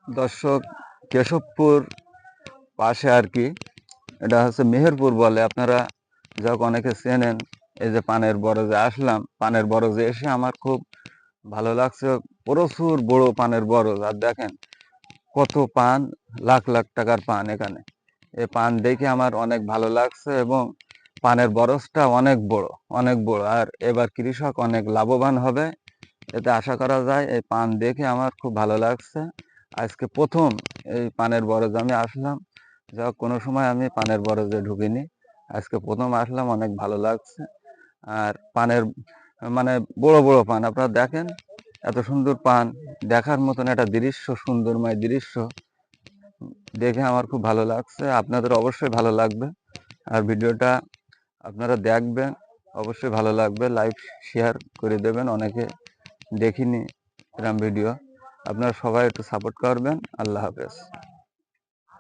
দর্শক, কেশবপুর পাশে আর কি, এটা হচ্ছে মেহেরপুর বলে, আপনারা যাক অনেকে চেনেন। এই যে পানের বরজে আসলাম, পানের বরজে এসে আমার খুব ভালো লাগছে। প্রচুর বড় পানের বরজ, আর দেখেন কত পান, লাখ লাখ টাকার পান এখানে। এই পান দেখে আমার অনেক ভালো লাগছে, এবং পানের বরজটা অনেক বড়, অনেক বড়। আর এবার কৃষক অনেক লাভবান হবে, এতে আশা করা যায়। এই পান দেখে আমার খুব ভালো লাগছে। আজকে প্রথম এই পানের বরজ আমি আসলাম, যা কোনো সময় আমি পানের বরজে ঢুকিনি, আজকে প্রথম আসলাম, অনেক ভালো লাগছে। আর পানের মানে বড় বড় পান আপনারা দেখেন, এত সুন্দর পান, দেখার মতন একটা দৃশ্য, সুন্দরময় দৃশ্য দেখে আমার খুব ভালো লাগছে। আপনাদের অবশ্যই ভালো লাগবে। আর ভিডিওটা আপনারা দেখবেন, অবশ্যই ভালো লাগবে। লাইক শেয়ার করে দেবেন, অনেকে দেখিনি এরকম ভিডিও। আপনারা সবাই একটু সাপোর্ট করবেন। আল্লাহ হাফেজ।